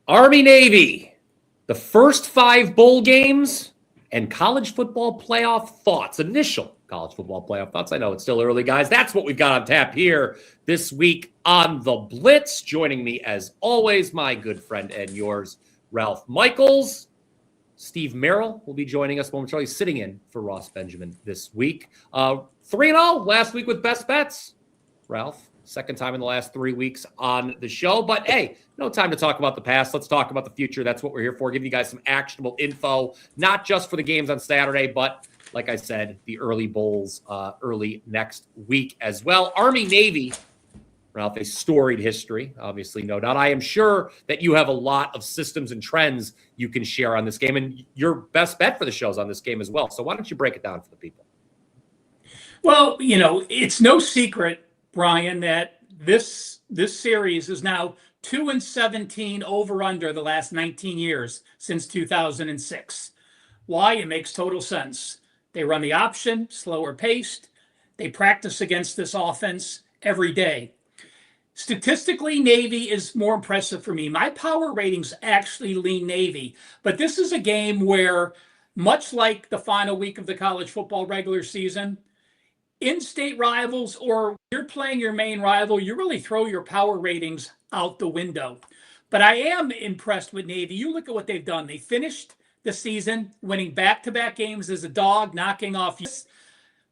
Army-Navy, the first 5 bowl games, and college football playoff thoughts. Initial college football playoff thoughts. I know it's still early, guys. That's what we've got on tap here this week on the Blitz. Joining me, as always, my good friend and yours, Ralph Michaels. Steve Merril will be joining us momentarily, sitting in for Ross Benjamin this week. 3-0 last week with best bets. Ralph, second time in the last 3 weeks on the show. But hey, no time to talk about the past. Let's talk about the future. That's what we're here for, giving you guys some actionable info, not just for the games on Saturday, but like I said, the early bowls early next week as well. Army-Navy, Ralph, a storied history, obviously, no doubt. I am sure that you have a lot of systems and trends you can share on this game, and your best bet for the shows on this game as well. So why don't you break it down for the people? Well, it's no secret, Brian, that this series is now 2-17 over under the last 19 years since 2006. Why? It makes total sense. They run the option, slower paced. They practice against this offense every day. Statistically, Navy is more impressive for me. My power ratings actually lean Navy, but this is a game where, much like the final week of the college football regular season, in-state rivals, or you're playing your main rival, you really throw your power ratings out the window. But I am impressed with Navy. You look at what they've done. They finished the season winning back-to-back games as a dog, knocking off.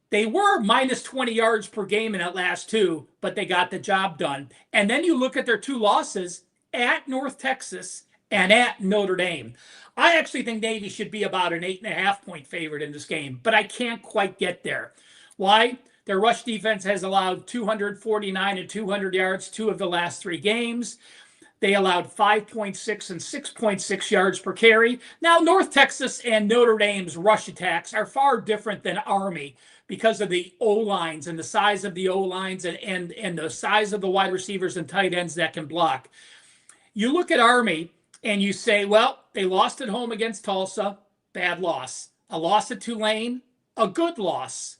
They were minus 20 yards per game in that last 2, but they got the job done. And then you look at their 2 losses at North Texas and at Notre Dame. I actually think Navy should be about an 8.5-point favorite in this game, but I can't quite get there. Why? Their rush defense has allowed 249 and 200 yards 2 of the last 3 games. They allowed 5.6 and 6.6 yards per carry. Now, North Texas and Notre Dame's rush attacks are far different than Army because of the O-lines and the size of the O-lines and the size of the wide receivers and tight ends that can block. You look at Army and you say, well, they lost at home against Tulsa, bad loss. A loss at Tulane, a good loss.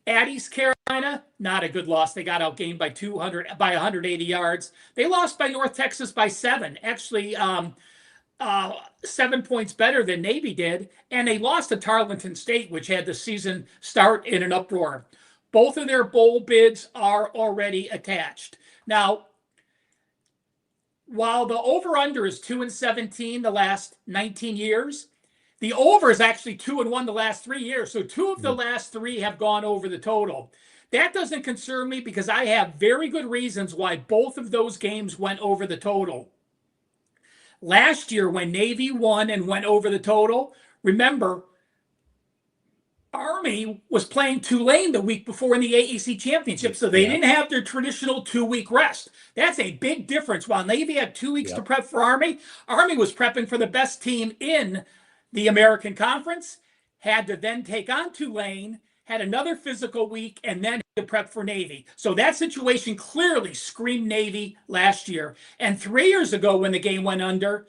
At East Carolina, not a good loss. They got outgained by 180 yards. They lost by North Texas by 7. Actually, 7 points better than Navy did. And they lost to Tarleton State, which had the season start in an uproar. Both of their bowl bids are already attached. Now, while the over-under is 2-17 the last 19 years, the over is actually 2-1 the last 3 years. So 2 of the last 3 have gone over the total. That doesn't concern me because I have very good reasons why both of those games went over the total. Last year, when Navy won and went over the total, remember, Army was playing Tulane the week before in the AAC championship, so they didn't have their traditional 2-week rest. That's a big difference. While Navy had 2 weeks to prep for Army, Army was prepping for the best team in the American Conference, had to then take on Tulane, had another physical week, and then to prep for Navy. So that situation clearly screamed Navy last year. And 3 years ago when the game went under,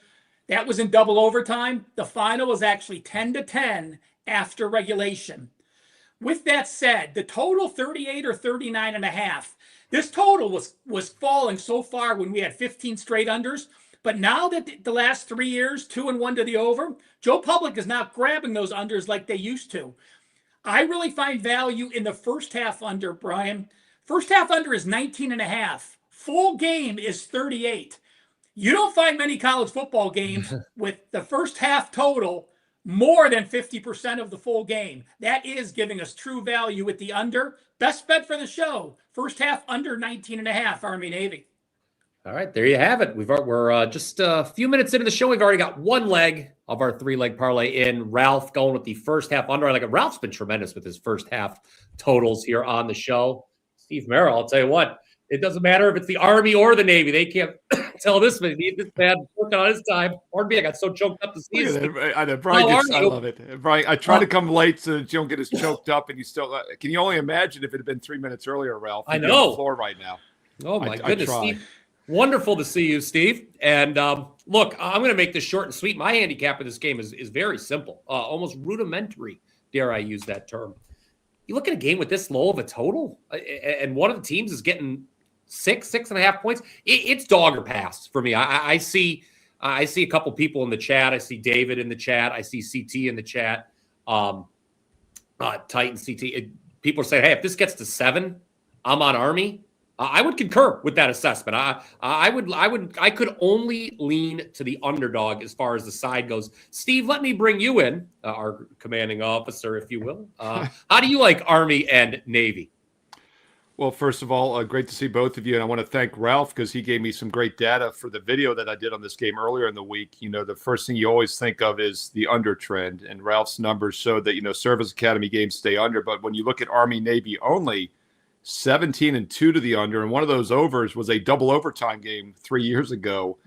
that was in double overtime. The final was actually 10-10 after regulation. With that said, the total 38 or 39.5. This total was falling so far when we had 15 straight unders. But now that the last 3 years, 2-1 to the over, Joe Public is not grabbing those unders like they used to. I really find value in the first half under, Brian. First half under is 19.5. Full game is 38. You don't find many college football games with the first half total more than 50% of the full game. That is giving us true value with the under. Best bet for the show. First half under 19.5, Army-Navy. All right, there you have it. We're just a few minutes into the show. We've already got 1 leg of our 3-leg parlay in. Ralph going with the first half under. Ralph's been tremendous with his first half totals here on the show. Steve Merril, I'll tell you what, it doesn't matter if it's the Army or the Navy. They can't tell this man working on his time. Pardon me, I got so choked up to see it. I know, Brian. I love it. Brian, I try to come late so that you don't get as choked up, and you still. Can you only imagine if it had been 3 minutes earlier, Ralph? I know. On the floor right now. Oh my goodness, Steve. Wonderful to see you, Steve. And look, I'm going to make this short and sweet. My handicap of this game is very simple, almost rudimentary, dare I use that term. You look at a game with this low of a total, and one of the teams is getting 6.5 points. It's dog or pass for me. I see I see a couple people in the chat. I see David in the chat. I see CT in the chat. Titan CT. People are saying, hey, if this gets to 7, I'm on Army. I would concur with that assessment. I could only lean to the underdog as far as the side goes. Steve, let me bring you in, our commanding officer, if you will. How do you like Army and Navy? Well, first of all, great to see both of you. And I want to thank Ralph because he gave me some great data for the video that I did on this game earlier in the week. You know, the first thing you always think of is the under trend. And Ralph's numbers showed that, Service Academy games stay under. But when you look at Army Navy only, 17-2 to the under. And one of those overs was a double overtime game 3 years ago.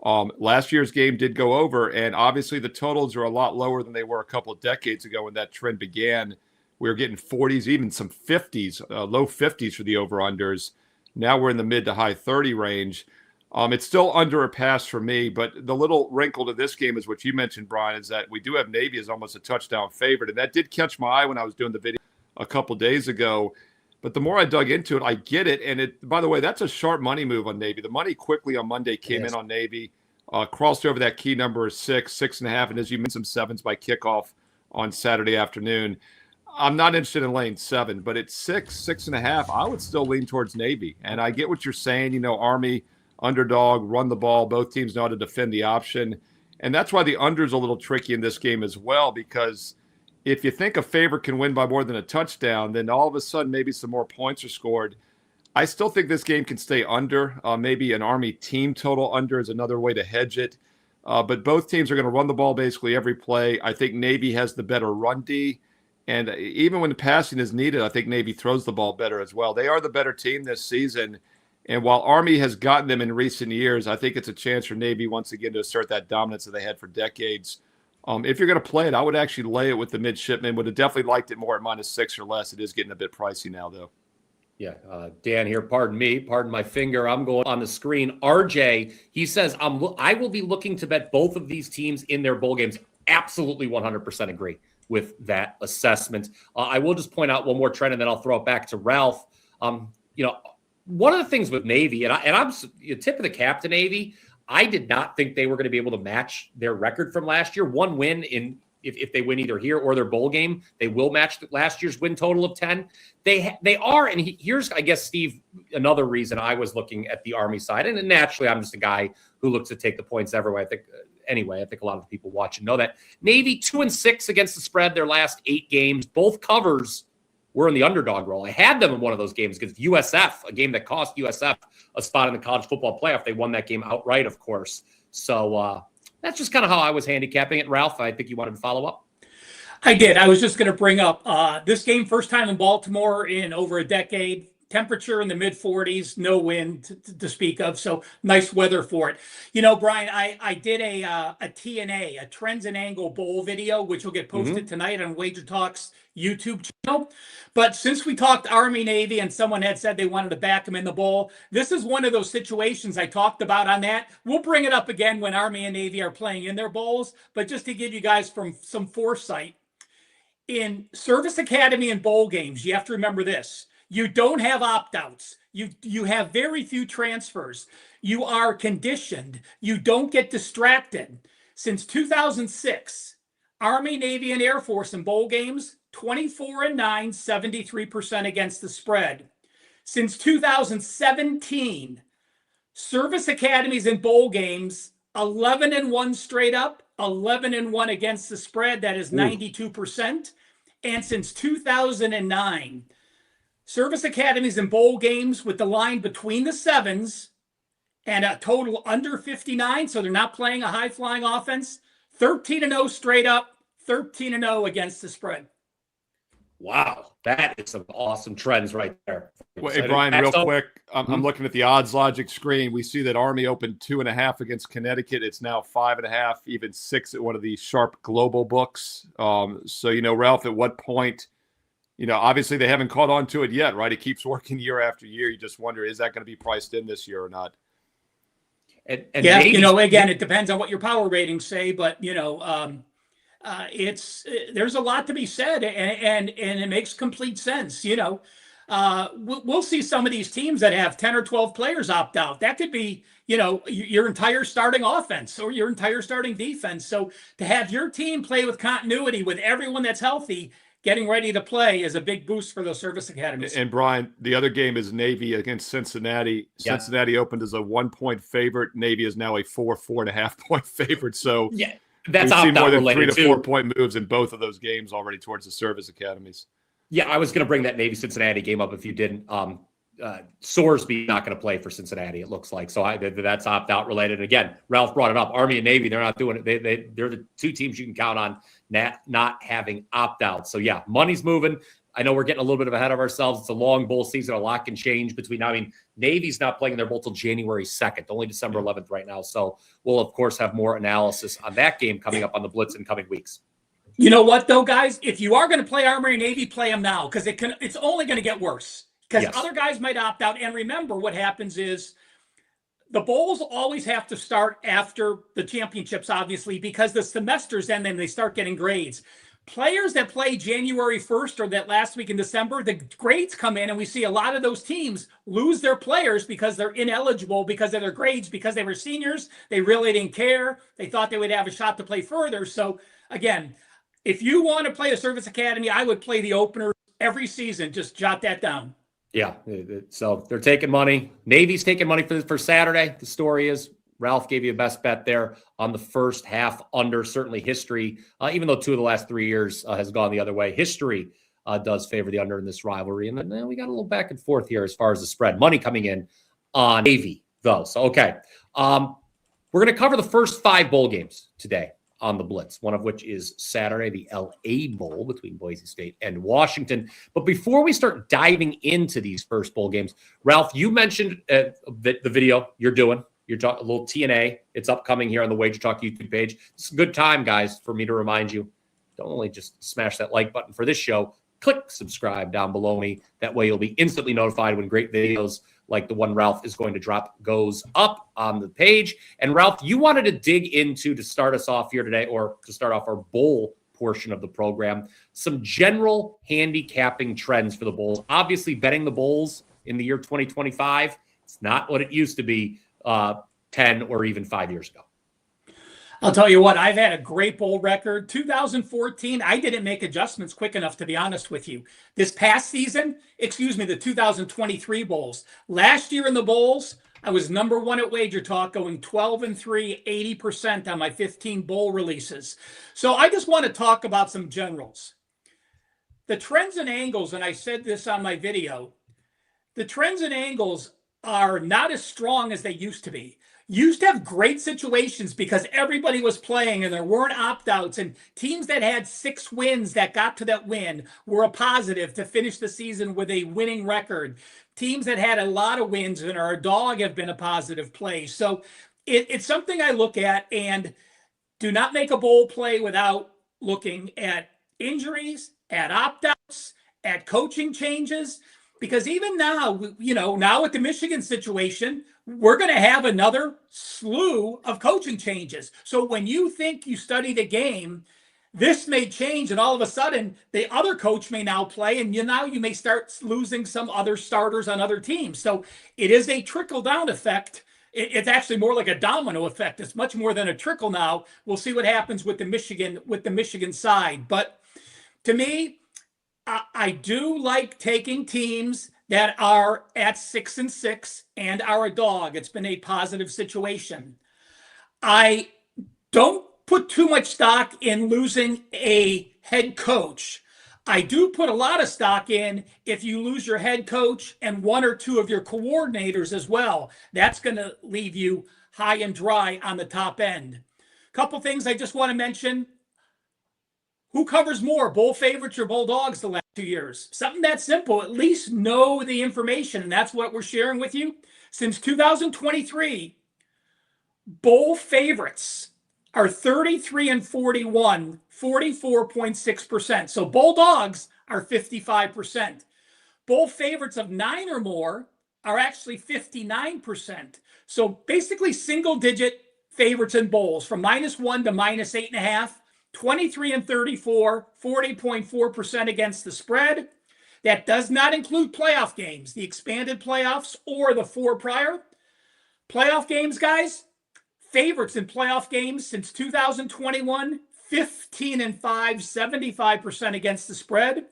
Last year's game did go over. And obviously the totals are a lot lower than they were a couple of decades ago when that trend began. We were getting 40s, even some 50s, low 50s for the over-unders. Now we're in the mid to high 30 range. It's still under a pass for me, but the little wrinkle to this game is what you mentioned, Brian, is that we do have Navy as almost a touchdown favorite. And that did catch my eye when I was doing the video a couple days ago. But the more I dug into it, I get it. And by the way, that's a sharp money move on Navy. The money quickly on Monday came in on Navy, crossed over that key number of 6, 6.5, and as you mentioned, some 7s by kickoff on Saturday afternoon. I'm not interested in lane 7, but at 6, 6.5, I would still lean towards Navy. And I get what you're saying, Army, underdog, run the ball. Both teams know how to defend the option. And that's why the under is a little tricky in this game as well, because if you think a favorite can win by more than a touchdown, then all of a sudden maybe some more points are scored. I still think this game can stay under. Maybe an Army team total under is another way to hedge it. But both teams are going to run the ball basically every play. I think Navy has the better run D. And even when the passing is needed, I think Navy throws the ball better as well. They are the better team this season. And while Army has gotten them in recent years, I think it's a chance for Navy once again to assert that dominance that they had for decades. If you're going to play it, I would actually lay it with the midshipmen. Would have definitely liked it more at -6 or less. It is getting a bit pricey now, though. Yeah, Dan here, pardon me, pardon my finger. I'm going on the screen. RJ, he says, I will be looking to bet both of these teams in their bowl games. Absolutely 100% agree with that assessment. I will just point out one more trend, and then I'll throw it back to Ralph. One of the things with Navy, and I'm tip of the cap to Navy, I did not think they were going to be able to match their record from last year. One win if they win either here or their bowl game, they will match last year's win total of 10. They are, and here's, I guess, Steve, another reason I was looking at the Army side, and naturally I'm just a guy who looks to take the points everywhere. I think a lot of the people watching know that. Navy 2-6 against the spread their last 8 games. Both covers were in the underdog role. I had them in one of those games against USF, a game that cost USF a spot in the college football playoff. They won that game outright, of course. So that's just kind of how I was handicapping it. Ralph, I think you wanted to follow up. I did. I was just going to bring up this game, first time in Baltimore in over a decade. Temperature in the mid 40s, no wind to speak of. So nice weather for it. Brian, I did a TNA, a Trends and Angle Bowl video, which will get posted tonight on WagerTalk's YouTube channel. But since we talked Army Navy and someone had said they wanted to back them in the bowl, this is one of those situations I talked about on that. We'll bring it up again when Army and Navy are playing in their bowls. But just to give you guys some foresight, in Service Academy and bowl games, you have to remember this. You don't have opt-outs. You have very few transfers. You are conditioned. You don't get distracted. Since 2006, Army, Navy, and Air Force in bowl games, 24-9, 73% against the spread. Since 2017, Service Academies in bowl games, 11-1 straight up, 11-1 against the spread. That is 92%. And since 2009, Service Academies in bowl games with the line between the 7s and a total under 59, so they're not playing a high-flying offense, 13-0 straight up, 13-0 against the spread. Wow, that is some awesome trends right there. Well, hey, Brian, real quick, I'm looking at the odds logic screen. We see that Army opened 2.5 against Connecticut. It's now 5.5, even 6 at one of these sharp global books. So, Ralph, at what point, obviously they haven't caught on to it yet, right? It keeps working year after year. You just wonder, is that going to be priced in this year or not? And yeah, maybe, again, it depends on what your power ratings say, but, there's a lot to be said, and it makes complete sense. We'll see some of these teams that have 10 or 12 players opt out. That could be, your entire starting offense or your entire starting defense. So to have your team play with continuity with everyone that's healthy, getting ready to play is a big boost for those service academies. And Brian, the other game is Navy against Cincinnati. Yeah. Cincinnati opened as a 1-point favorite. Navy is now a 4.5 point favorite. So yeah, that's we've seen more than 3 to 4 too. point moves in both of those games already towards the service academies. Yeah, I was going to bring that Navy-Cincinnati game up if you didn't. Sorsby not going to play for Cincinnati, it looks like. So that's opt-out related. And again, Ralph brought it up. Army and Navy, they're not doing it. They're the two teams you can count on not having opt-outs. So, yeah, money's moving. I know we're getting a little bit ahead of ourselves. It's a long bowl season. A lot can change between now. I mean, Navy's not playing their bowl till January 2nd, only December 11th right now. So we'll, of course, have more analysis on that game coming up on the Blitz in coming weeks. You know what, though, guys? If you are going to play Army and Navy, play them now because it's only going to get worse. Because other guys might opt out. And remember, what happens is the bowls always have to start after the championships, obviously, because the semesters end and they start getting grades. Players that play January 1st or that last week in December, the grades come in and we see a lot of those teams lose their players because they're ineligible because of their grades, because they were seniors. They really didn't care. They thought they would have a shot to play further. So, again, if you want to play a service academy, I would play the opener every season. Just jot that down. Yeah, so they're taking money. Navy's taking money for Saturday. The story is Ralph gave you a best bet there on the first half under. Certainly history, even though 2 of the last 3 years has gone the other way, history does favor the under in this rivalry. And then we got a little back and forth here as far as the spread. Money coming in on Navy, though. So, okay. We're going to cover the first 5 bowl games today on the Blitz, one of which is Saturday, the LA Bowl between Boise State and Washington. But before we start diving into these first bowl games, Ralph, you mentioned the video you're doing. You're talking a little TNA. It's upcoming here on the WagerTalk YouTube page. It's a good time, guys, for me to remind you. Don't only just smash that like button for this show, click subscribe down below me. That way you'll be instantly notified when great videos like the one Ralph is going to drop goes up on the page. And Ralph, you wanted to dig into, to start us off here today, or to start off our bowl portion of the program, some general handicapping trends for the bowls. Obviously, betting the bowls in the year 2025, it's not what it used to be 10 or even 5 years ago. I'll tell you what, I've had a great bowl record. 2014, I didn't make adjustments quick enough, to be honest with you. This past season, the 2023 bowls. Last year in the bowls, I was number 1 at WagerTalk, going 12-3, 80% on my 15 bowl releases. So I just want to talk about some generals. The trends and angles, and I said this on my video, the trends and angles are not as strong as they used to be. Used to have great situations because everybody was playing and there weren't opt-outs, and teams that had 6 wins that got to that win were a positive to finish the season with a winning record. Teams that had a lot of wins and are a dog have been a positive play. So it's something I look at, and do not make a bowl play without looking at injuries, at opt-outs, at coaching changes. Because even now, now with the Michigan situation, we're going to have another slew of coaching changes. So when you think you studied a game, this may change, and all of a sudden the other coach may now play, and you may start losing some other starters on other teams. So it is a trickle-down effect. It's actually more like a domino effect. It's much more than a trickle now. We'll see what happens with the Michigan side. But to me, I do like taking teams that are at 6-6 and are a dog. It's been a positive situation. I don't put too much stock in losing a head coach. I do put a lot of stock in if you lose your head coach and 1 or 2 of your coordinators as well. That's going to leave you high and dry on the top end. Couple things I just want to mention. Who covers more, bowl favorites or bowl dogs the last 2 years? Something that simple. At least know the information, and that's what we're sharing with you. Since 2023, bowl favorites are 33-41, 44.6%. So bowl dogs are 55%. Bowl favorites of 9 or more are actually 59%. So basically single-digit favorites in bowls from -1 to -8.5. 23-34, 40.4% against the spread. That does not include playoff games, the expanded playoffs or the 4 prior. Playoff games, guys. Favorites in playoff games since 2021, 15-5, 75% against the spread.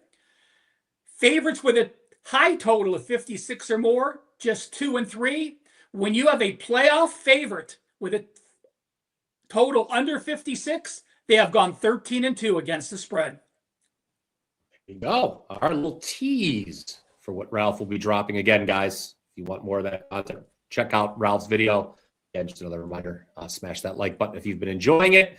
Favorites with a high total of 56 or more, just 2-3. When you have a playoff favorite with a total under 56, they have gone 13-2 against the spread. There you go. Our little tease for what Ralph will be dropping again, guys. If you want more of that content, check out Ralph's video. And just another reminder, smash that like button if you've been enjoying it.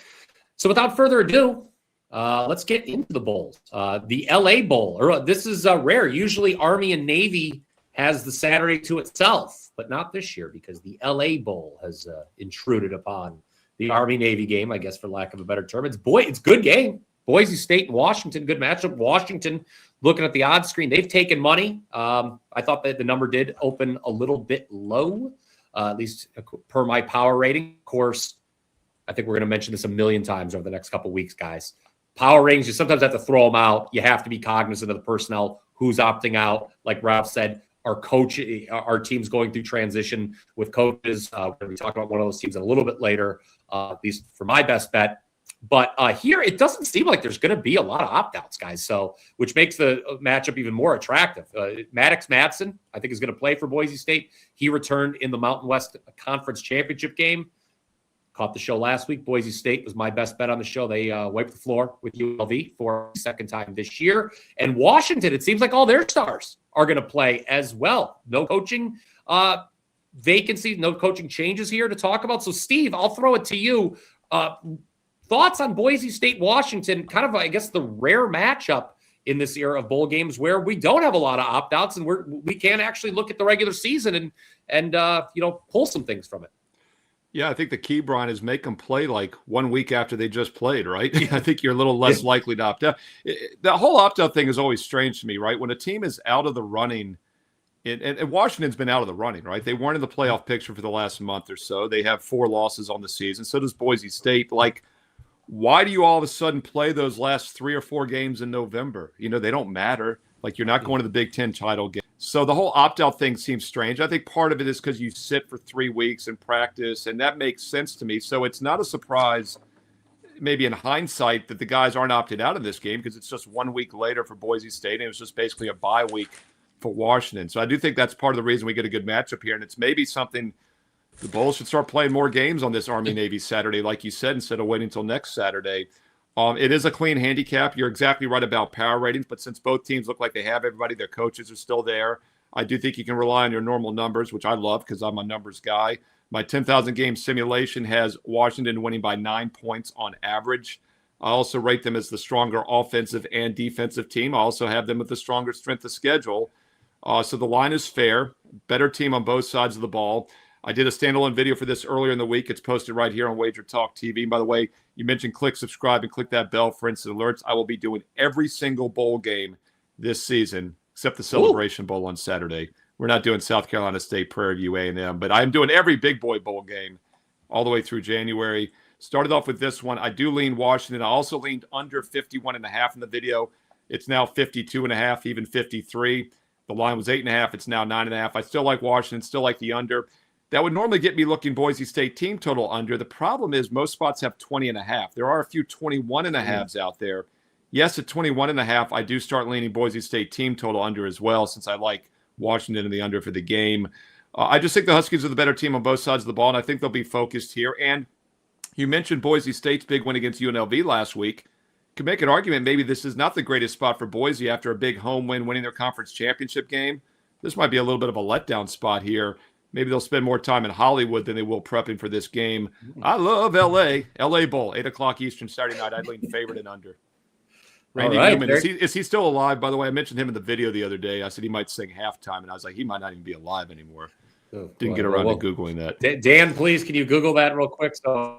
So without further ado, let's get into the bowls. The LA Bowl, or this is rare. Usually Army and Navy has the Saturday to itself, but not this year because the LA Bowl has intruded upon the Army-Navy game, I guess for lack of a better term. It's a good game. Boise State and Washington, good matchup. Washington, looking at the odds screen, they've taken money. I thought that the number did open a little bit low, at least per my power rating. Of course, I think we're going to mention this a million times over the next couple of weeks, guys. Power ratings, you sometimes have to throw them out. You have to be cognizant of the personnel, who's opting out. Like Ralph said, our team's going through transition with coaches. We're going to be talking about one of those teams a little bit later, at least for my best bet. But here, it doesn't seem like there's going to be a lot of opt-outs, guys, so which makes the matchup even more attractive. Maddox Madsen, I think, is going to play for Boise State. He returned in the Mountain West Conference Championship game. Caught the show last week. Boise State was my best bet on the show. They wiped the floor with ULV for the second time this year. And Washington, it seems like all their stars are going to play as well. No coaching vacancy, no coaching changes here to talk about. So, Steve, I'll throw it to you. Thoughts on Boise State, Washington, kind of, I guess, the rare matchup in this era of bowl games where we don't have a lot of opt-outs and we can actually look at the regular season and pull some things from it. Yeah, I think the key, Brian, is make them play like 1 week after they just played, right? I think you're a little less likely to opt out. The whole opt-out thing is always strange to me, right? When a team is out of the running, and Washington's been out of the running, right? They weren't in the playoff picture for the last month or so. They have 4 losses on the season. So does Boise State. Like, why do you all of a sudden play those last 3 or 4 games in November? They don't matter. Like, you're not going to the Big Ten title game. So the whole opt-out thing seems strange. I think part of it is because you sit for 3 weeks and practice, and that makes sense to me. So it's not a surprise, maybe in hindsight, that the guys aren't opted out of this game because it's just 1 week later for Boise State, and it was just basically a bye week for Washington. So I do think that's part of the reason we get a good matchup here, and it's maybe something the Bulls should start playing more games on this Army-Navy Saturday, like you said, instead of waiting until next Saturday. It is a clean handicap. You're exactly right about power ratings, but since both teams look like they have everybody, their coaches are still there, I do think you can rely on your normal numbers, which I love because I'm a numbers guy. My 10,000 game simulation has Washington winning by 9 points on average. I also rate them as the stronger offensive and defensive team. I also have them with the stronger strength of schedule. So the line is fair. Better team on both sides of the ball. I did a standalone video for this earlier in the week. It's posted right here on WagerTalk TV. And by the way, you mentioned click subscribe and click that bell for instant alerts. I will be doing every single bowl game this season, except the Celebration Bowl on Saturday. We're not doing South Carolina State, Prairie View, A&M, but I'm doing every big boy bowl game all the way through January. Started off with this one. I do lean Washington. I also leaned under 51.5 in the video. It's now 52.5, even 53. The line was 8.5. It's now 9.5. I still like Washington, still like the under. That would normally get me looking Boise State team total under. The problem is most spots have 20.5. There are a few 21.5s out there. Yes, at 21.5, I do start leaning Boise State team total under as well, since I like Washington in the under for the game. I just think the Huskies are the better team on both sides of the ball, and I think they'll be focused here. And you mentioned Boise State's big win against UNLV last week. You can make an argument maybe this is not the greatest spot for Boise after a big home win, winning their conference championship game. This might be a little bit of a letdown spot here. Maybe they'll spend more time in Hollywood than they will prepping for this game. I love L.A. L.A. Bowl, 8 o'clock Eastern Saturday night. I'd lean favorite and under. Randy Newman, is he still alive? By the way, I mentioned him in the video the other day. I said he might sing halftime, and I was like, he might not even be alive anymore. Didn't get around to Googling that. Dan, please, can you Google that real quick?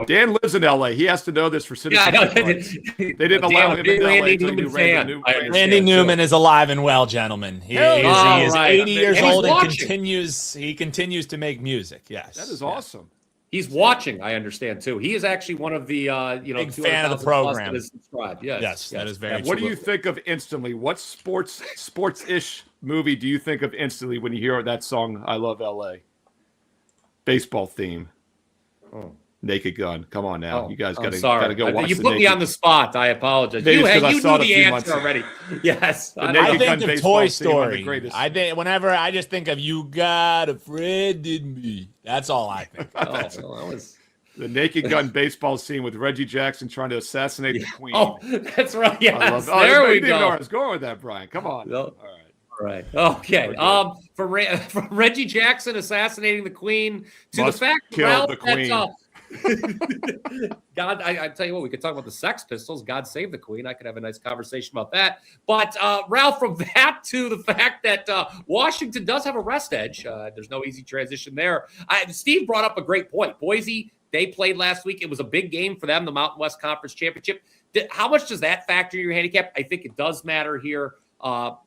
Dan lives in L.A. He has to know this for citizenship. Yeah, they didn't allow him in Randy Newman fan. Randy Newman is alive and well, gentlemen. He is 80 years old and continues to make music. Yes, that is awesome. He's watching, I understand, too. He is actually one of the, big fan of the program. That is subscribed. Yes, that is very true. What do you think of instantly? What sports-ish movie do you think of instantly when you hear that song, I Love L.A.? baseball theme. Oh. Naked Gun. Come on now. You guys got to go watch You put me on the spot. I apologize. Maybe You I saw knew it a the few answer months already. Yes. I think of Toy Story. Greatest. I think whenever I just think of You Got a Friend in Me. That's all I think. That was the Naked Gun baseball scene with Reggie Jackson trying to assassinate the Queen. Oh, that's right. Yes. There we go. I was going with that, Brian. Come on. No. All right. Okay. From Reggie Jackson assassinating the Queen to Must the fact kill Ralph, the Queen. God, I tell you what, we could talk about the Sex Pistols. God save the Queen. I could have a nice conversation about that. But Ralph, from that to the fact that Washington does have a rest edge, there's no easy transition there. Steve brought up a great point. Boise, they played last week. It was a big game for them, the Mountain West Conference Championship. How much does that factor in your handicap? I think it does matter here. For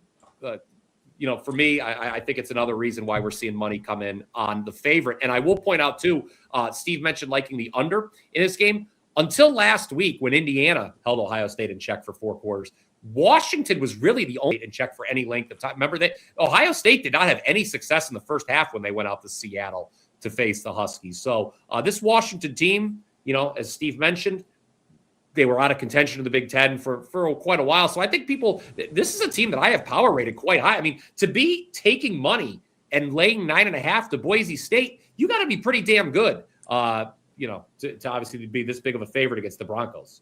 me, I think it's another reason why we're seeing money come in on the favorite. And I will point out, too, Steve mentioned liking the under in this game. Until last week, when Indiana held Ohio State in check for 4 quarters, Washington was really the only in check for any length of time. Remember that Ohio State did not have any success in the first half when they went out to Seattle to face the Huskies. So this Washington team, as Steve mentioned, they were out of contention in the Big Ten for quite a while. So I think this is a team that I have power rated quite high. I mean, to be taking money and laying 9.5 to Boise State, you got to be pretty damn good, to obviously be this big of a favorite against the Broncos.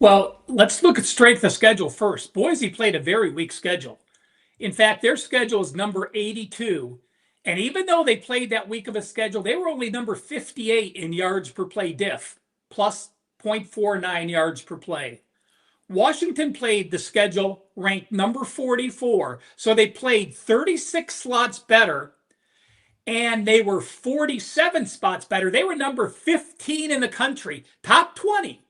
Well, let's look at strength of schedule first. Boise played a very weak schedule. In fact, their schedule is number 82. And even though they played that weak of a schedule, they were only number 58 in yards per play diff, plus 0.49 yards per play. Washington played the schedule ranked number 44. So they played 36 slots better, and they were 47 spots better. They were number 15 in the country, top 20,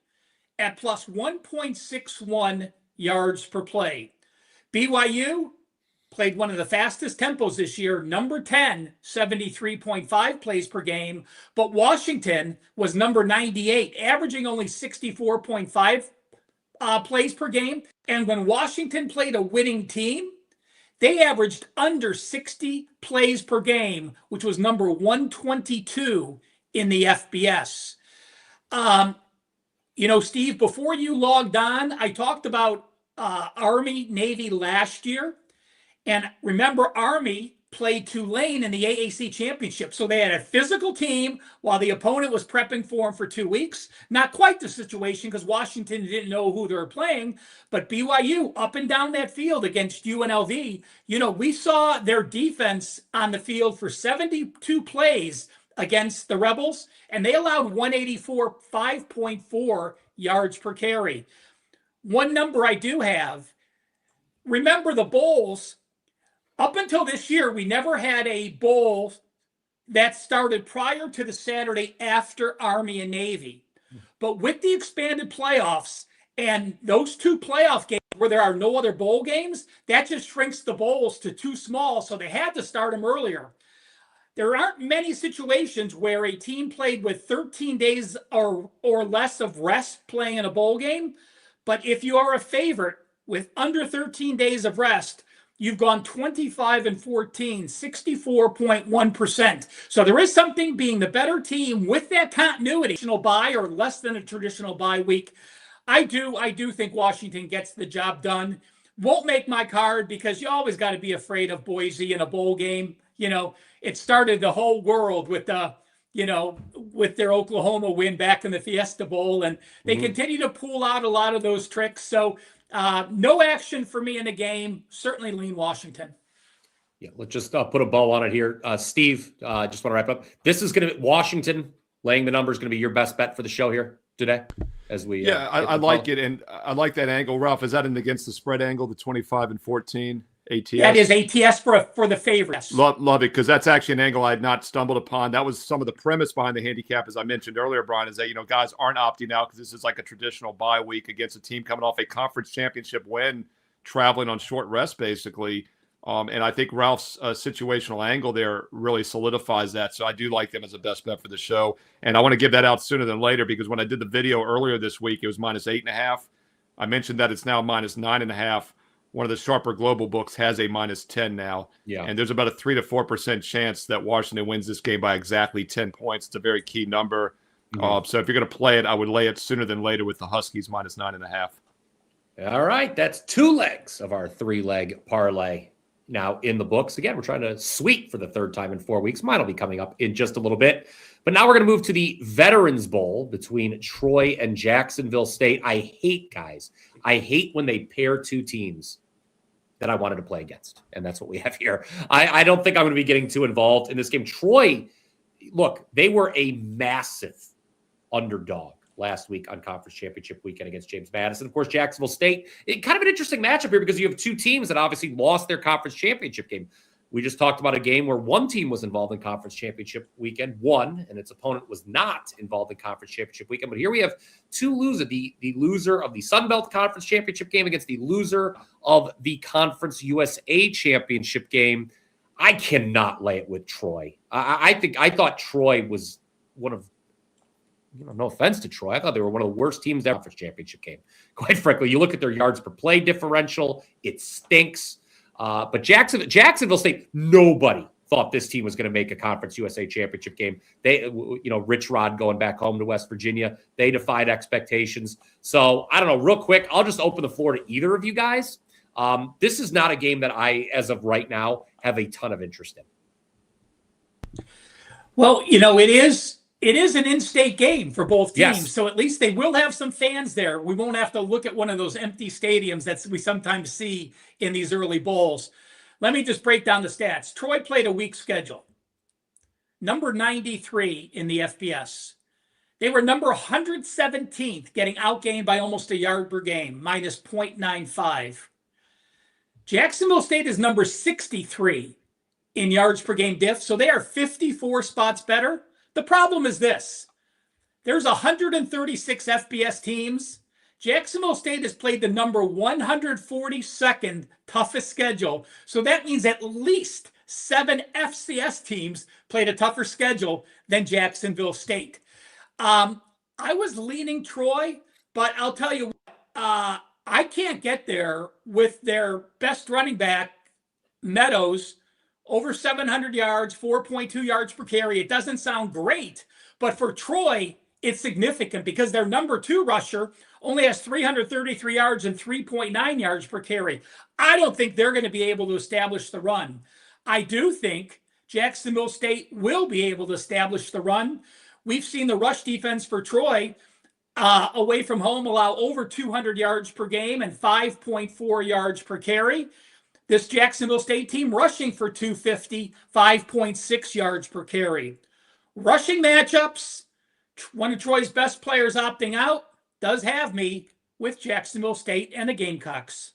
at plus 1.61 yards per play. BYU played one of the fastest tempos this year, number 10, 73.5 plays per game. But Washington was number 98, averaging only 64.5 plays per game. And when Washington played a winning team, they averaged under 60 plays per game, which was number 122 in the FBS. Steve, before you logged on, I talked about Army, Navy last year. And remember, Army played Tulane in the AAC championship. So they had a physical team while the opponent was prepping for them for 2 weeks. Not quite the situation because Washington didn't know who they were playing. But BYU up and down that field against UNLV, we saw their defense on the field for 72 plays against the Rebels, and they allowed 5.4 yards per carry. One number I do have, remember the bowls. Up until this year, we never had a bowl that started prior to the Saturday after Army and Navy. But with the expanded playoffs and those 2 playoff games where there are no other bowl games, that just shrinks the bowls to too small, so they had to start them earlier. There aren't many situations where a team played with 13 days or less of rest playing in a bowl game. But if you are a favorite with under 13 days of rest, you've gone 25-14, 64.1%. So there is something being the better team with that continuity. Traditional bye or less than a traditional bye week. I do think Washington gets the job done. Won't make my card because you always got to be afraid of Boise in a bowl game. It started the whole world with with their Oklahoma win back in the Fiesta Bowl, and they continue to pull out a lot of those tricks. So no action for me in the game. Certainly lean Washington. Yeah, let's just put a bow on it here. Steve, just want to wrap up. This is going to be Washington laying the number is going to be your best bet for the show here today. As we I like it, and I like that angle. Ralph, is that an against the spread angle, the 25-14 ATS? That is ATS for the favorites. Love it, because that's actually an angle I had not stumbled upon. That was some of the premise behind the handicap, as I mentioned earlier, Brian, is that guys aren't opting out because this is like a traditional bye week against a team coming off a conference championship win, traveling on short rest, basically. And I think Ralph's situational angle there really solidifies that. So I do like them as a best bet for the show. And I want to give that out sooner than later because when I did the video earlier this week, it was -8.5. I mentioned that it's now -9.5. one of the sharper global books has a -10 now. Yeah. And there's about a 3 to 4% chance that Washington wins this game by exactly 10 points. It's a very key number. So if you're going to play it, I would lay it sooner than later with the Huskies -9.5. All right. That's 2 legs of our 3-leg parlay now in the books. Again, we're trying to sweep for the 3rd time in 4 weeks. Mine will be coming up in just a little bit. But now we're going to move to the Veterans Bowl between Troy and Jacksonville State. I hate when they pair 2 teams that I wanted to play against. And that's what we have here. I don't think I'm going to be getting too involved in this game. Troy, look, they were a massive underdog last week on Conference Championship weekend against James Madison. Of course, Jacksonville State, kind of an interesting matchup here because you have 2 teams that obviously lost their Conference Championship game. We just talked about a game where one team was involved in Conference Championship weekend, won, and its opponent was not involved in Conference Championship weekend. But here we have 2 losers, the loser of the Sun Belt Conference Championship game against the loser of the Conference USA Championship game. I cannot lay it with Troy. I thought Troy was one of, no offense to Troy, I thought they were one of the worst teams ever for the championship game. Quite frankly, you look at their yards per play differential, it stinks. But Jacksonville State, nobody thought this team was going to make a Conference USA Championship game. They, Rich Rod going back home to West Virginia, they defied expectations. So I don't know, real quick, I'll just open the floor to either of you guys. This is not a game that I, as of right now, have a ton of interest in. Well, it is an in-state game for both teams, Yes. so at least they will have some fans there. We won't have to look at one of those empty stadiums that we sometimes see in these early bowls. Let me just break down the stats. Troy played a weak schedule. Number 93 in the FBS. They were number 117th, getting outgained by almost a yard per game, minus 0.95. Jacksonville State is number 63 in yards per game diff, so they are 54 spots better. The problem is this. There's 136 FBS teams. Jacksonville State has played the number 142nd toughest schedule. So that means at least 7 FCS teams played a tougher schedule than Jacksonville State. I was leaning Troy, but I'll tell you what, I can't get there with their best running back, Meadows, over 700 yards, 4.2 yards per carry. It doesn't sound great, but for Troy, it's significant because their number 2 rusher only has 333 yards and 3.9 yards per carry. I don't think they're going to be able to establish the run. I do think Jacksonville State will be able to establish the run. We've seen the rush defense for Troy away from home allow over 200 yards per game and 5.4 yards per carry. This Jacksonville State team rushing for 250, 5.6 yards per carry. Rushing matchups, one of Troy's best players opting out, does have me with Jacksonville State and the Gamecocks.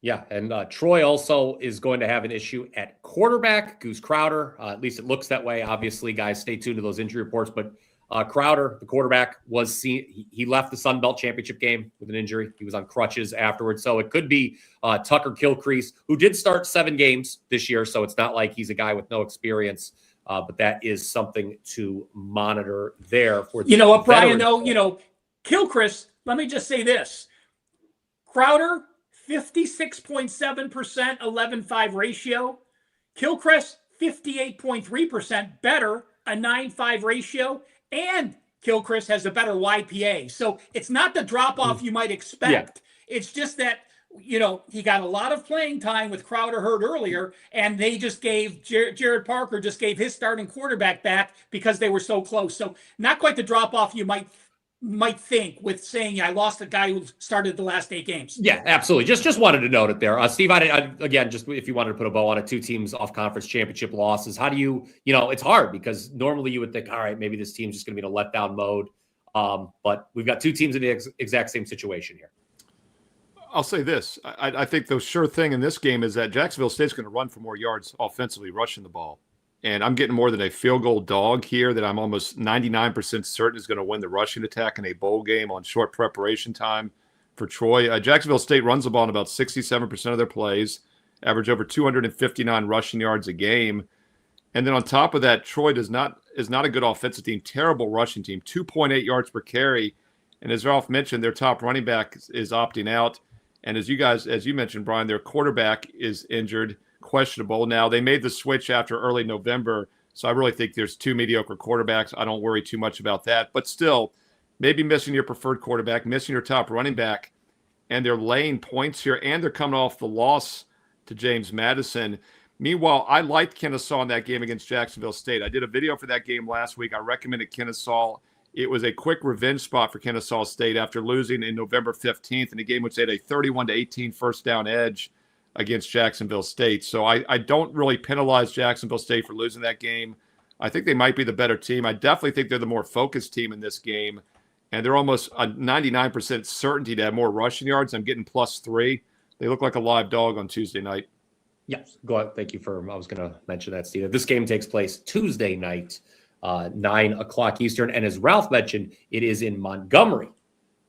Yeah, and Troy also is going to have an issue at quarterback, Goose Crowder. At least it looks that way. Obviously, guys, stay tuned to those injury reports. But Crowder, the quarterback, was seen. He left the Sun Belt Championship game with an injury. He was on crutches afterwards. So it could be Tucker Kilcrease, who did start 7 games this year. So it's not like he's a guy with no experience. But that is something to monitor there. For you know what, Brian, though, Kilcrease, let me just say this. Crowder, 56.7%, 11.5 ratio. Kilcrease, 58.3%, better, a 9.5 ratio. And Kilcrease has a better YPA. So it's not the drop-off you might expect. Yeah. It's just that, he got a lot of playing time with Crowder hurt earlier, and they just gave, Jared Parker just gave his starting quarterback back because they were so close. So not quite the drop-off you might think with saying, I lost a guy who started the last 8 games. Yeah, absolutely. Just wanted to note it there. Steve, again, just if you wanted to put a bow on it, 2 teams off conference championship losses. How do you, it's hard because normally you would think, all right, maybe this team's just going to be in a letdown mode. But we've got 2 teams in the exact same situation here. I'll say this. I think the sure thing in this game is that Jacksonville State's going to run for more yards offensively, rushing the ball. And I'm getting more than a field goal dog here that I'm almost 99% certain is going to win the rushing attack in a bowl game on short preparation time for Troy. Jacksonville State runs the ball in about 67% of their plays, average over 259 rushing yards a game. And then on top of that, Troy is not a good offensive team, terrible rushing team, 2.8 yards per carry. And as Ralph mentioned, their top running back is opting out. And as you mentioned, Brian, their quarterback is injured, questionable. Now, they made the switch after early November, so I really think there's two mediocre quarterbacks. I don't worry too much about that. But still, maybe missing your preferred quarterback, missing your top running back, and they're laying points here, and they're coming off the loss to James Madison. Meanwhile, I liked Kennesaw in that game against Jacksonville State. I did a video for that game last week. I recommended Kennesaw. It was a quick revenge spot for Kennesaw State after losing in November 15th in a game which they had a 31-18 first down edge against Jacksonville State. So I don't really penalize Jacksonville State for losing that game. I think they might be the better team. I definitely think they're the more focused team in this game. And they're almost a 99% certainty to have more rushing yards. I'm getting +3. They look like a live dog on Tuesday night. Yes, go ahead. Thank you I was going to mention that, Steve. This game takes place Tuesday night, 9 o'clock Eastern. And as Ralph mentioned, it is in Montgomery,